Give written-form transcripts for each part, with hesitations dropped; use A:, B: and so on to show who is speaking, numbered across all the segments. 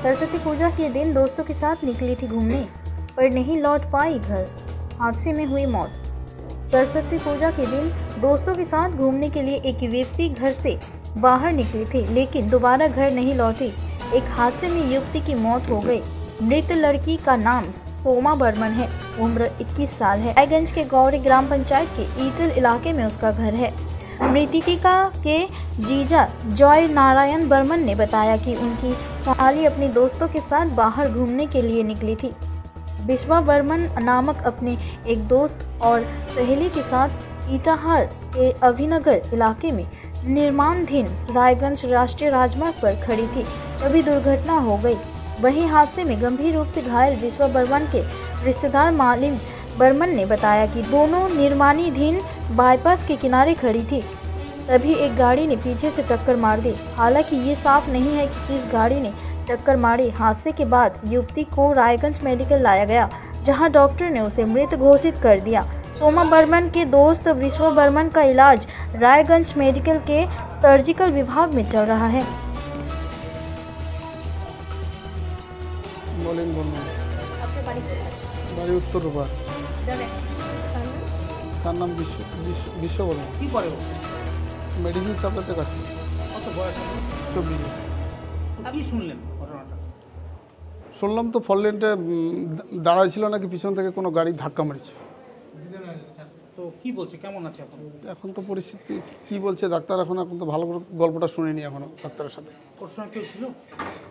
A: सरस्वती पूजा के दिन दोस्तों के साथ निकली थी घूमने, पर नहीं लौट पाई घर, हादसे में हुई मौत। सरस्वती पूजा के दिन दोस्तों के साथ घूमने के लिए एक व्यक्ति घर से बाहर निकले थे, लेकिन दोबारा घर नहीं लौटे। एक हादसे में युवती की मौत हो गई। मृत लड़की का नाम सोमा बर्मन है, उम्र 21 साल है। रायगंज के गौरी ग्राम पंचायत के ईटल इलाके में उसका घर है। मृतका के जीजा जॉय नारायण बर्मन ने बताया कि उनकी साली अपने दोस्तों के साथ बाहर घूमने के लिए निकली थी। विश्वा बर्मन नामक अपने एक दोस्त और सहेली के साथ इटाहार के अभिनगर इलाके में निर्माणाधीन रायगंज राष्ट्रीय राजमार्ग पर खड़ी थी, तभी दुर्घटना हो गई। वहीं हादसे में गंभीर रूप से घायल विश्वा बर्मन के रिश्तेदार मालिन बर्मन ने बताया कि दोनों निर्माणाधीन बाईपास के किनारे खड़ी थी, तभी एक गाड़ी ने पीछे से टक्कर मार दी। हालांकि ये साफ नहीं है कि किस गाड़ी ने टक्कर मारी। हादसे के बाद युवती को रायगंज मेडिकल लाया गया, जहां डॉक्टर ने उसे मृत घोषित कर दिया। सोमा बर्मन के दोस्त विश्वा बर्मन का इलाज रायगंज मेडिकल के सर्जिकल विभाग में चल रहा है।
B: বাড়ি উত্তর রূপা, তার নাম বিশ্ব বলে।
C: কি করে ও?
B: মেডিসিন সাপ্লাইতে কাজ করে।
C: কত বয়স হবে?
B: 24।
C: আপনি শুনলেন ঘটনাটা?
B: শুনলাম তো ফললেনটা দাঁড়ায় ছিল নাকি পিছন থেকে কোনো গাড়ি ধাক্কা মারছে।
C: তো কি বলছে, কেমন আছে এখন?
B: এখন তো পরিস্থিতি কি বলছে ডাক্তার, এখন তো ভালো করে গল্পটা শুনিনি এখনো ডাক্তারের সাথে।
C: ওর সঙ্গে কেউ ছিল?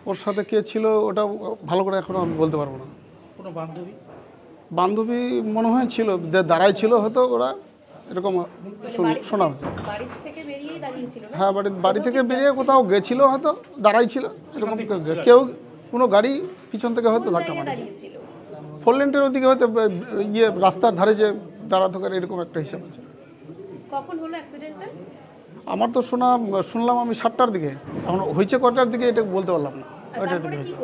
B: ওর সাথে কে ছিল ওটা ভালো করে এখনো আমি বলতে পারবো না।
C: কোনো বান্ধবী?
B: বান্ধবী মনে হয় ছিল, দাঁড়ায় ছিল হয়তো, ওরা এরকম শোনা হচ্ছে। হ্যাঁ, বাড়ি থেকে বেরিয়ে কোথাও গেছিল, হয়তো দাঁড়াই ছিল এরকম। কেউ কোনো গাড়ি পিছন থেকে হয়তো ধাক্কা মারছে। ফোর লেনের ওদিকে হয়তো রাস্তার ধারে যে দাঁড়া থাকার এরকম একটা হিসাব আছে।
D: কখন হলো অ্যাক্সিডেন্টটা?
B: আমার তো শুনলাম আমি 7টার দিকে, এখন হয়েছে কটার দিকে এটা বলতে পারলাম না। ওইটার দিকে হয়েছে।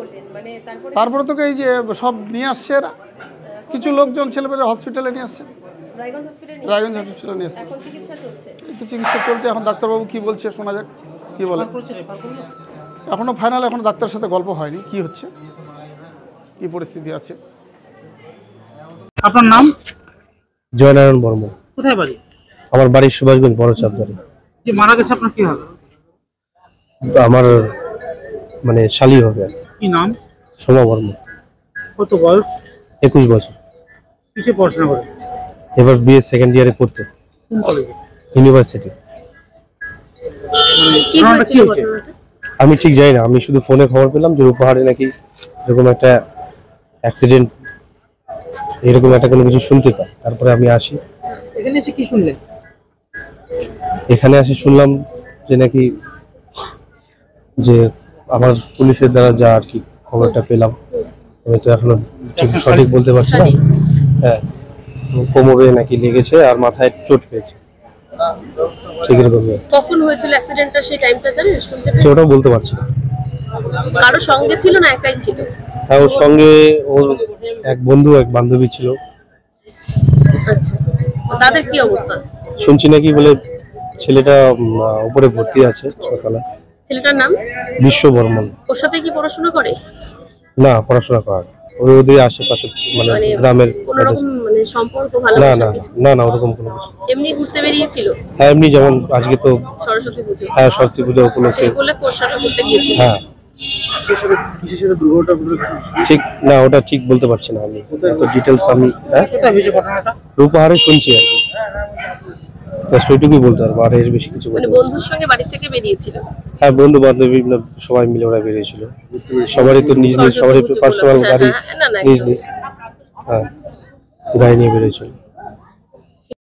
B: তারপরে তো এই যে সব নিয়ে আসছে এরা, কিছু লোকজন ছেলেমেয়েরা হসপিটালে নিয়ে আসছে, রায়গঞ্জ হসপিটালে নিয়ে আসছে। এই তো চিকিৎসা চলছে। এখন ডাক্তারবাবু কি বলছে শোনা যাক, কি বলে। এখনো ফাইনাল, এখন ডাক্তারের সাথে গল্প হয়নি কি হচ্ছে, কি পরিস্থিতি আছে।
C: আপনার নাম?
E: জয়নারায়ণ বর্মন।
C: কোথায় বাড়ি?
E: আমার বাড়ি সুভাষগঞ্জ বড় চাপদারি।
C: যে মারা গেছে আপনার কি হবে?
E: আমার মানে শালি হবে।
C: কি নাম?
E: সোমা বর্মন।
C: কত বয়স?
E: 21 বছর।
C: কিসে পড়াশোনা করে?
E: এবার বিএ সেকেন্ড ইয়ারে পড়তো।
C: কোন কলেজে?
E: ইউনিভার্সিটি।
D: কি হয়েছিল ঘটনাটা?
E: আমি ঠিক জানি না, আমি শুধু ফোনে খবর পেলাম যে রূপাহারে নাকি এরকম একটা অ্যাক্সিডেন্ট, এরকম একটা কোনো কিছু শুনতে পাই। তারপরে আমি আসি।
C: এখানে এসে কি শুনলেন?
E: এখানে আসি শুনলাম যে নাকি যে আমার পুলিশের দ্বারা যা আর কি খবরটা পেলাম, আমি তো এখনো ঠিক সঠিক বলতে পারছি না। হ্যাঁ, কোমরে নাকি লেগেছে আর মাথায় চোট পেয়েছে, ঠিক এরকম।
D: কখন হয়েছিল অ্যাক্সিডেন্টটা, সেই টাইমটা জানেন? শুনতে পেলেন?
E: ওটাও বলতে পারছি না।
D: কারো সঙ্গে ছিল না একাই ছিল?
E: হ্যাঁ, ওর সঙ্গে ওর এক বন্ধু এক বান্ধবী ছিল।
D: আচ্ছা, তাদের কি অবস্থা?
E: শুনছি নাকি বলে ছেলেটা উপরে ভর্তি আছে ছতলায়।
D: ছেলেটার নাম?
E: বিশ্ব বর্মন।
D: ওর সাথে কি পড়াশোনা করে?
E: না, পড়াশোনা করে না। ওদের আশেপাশে মানে গ্রামের
D: কোনো রকম মানে সম্পর্ক
E: না
D: ভালোবাসা
E: না
D: কিছু?
E: না না ওরকম কোনো কিছু।
D: এমনি ঘুরতে বেরিয়েছিল?
E: হ্যাঁ, এমনি যেমন আজকে তো
D: সরস্বতী পুজো।
E: হ্যাঁ, সরস্বতী পূজা উপলক্ষে।
D: সেই বলে পোশাক করতে গিয়েছিল?
E: হ্যাঁ।
C: কিসের সাথে দুর্ঘটনা?
E: ঠিক না, ওটা ঠিক বলতে পারছি না আমি, তো ডিটেলস আমি। হ্যাঁ,
C: কোথায় হয়েছে ঘটনাটা?
E: রূপাহারে শুনছি আর কি, জাস্ট ওইটুকুই বলতে পারবো, আর এর বেশি কিছু
D: মানে
E: বলতে পারছি না।
D: বন্ধুর সঙ্গে বাড়ি থেকে বেরিয়েছিল?
E: হ্যাঁ, বন্ধু বান্ধবী সবাই মিলে ওরা বেরিয়েছিল। সবারই তো নিজ নিজ, সবারই পার্সোনাল গাড়ি নিজ নিজ, হ্যাঁ, গাড়ি নিয়ে বেরিয়েছিল।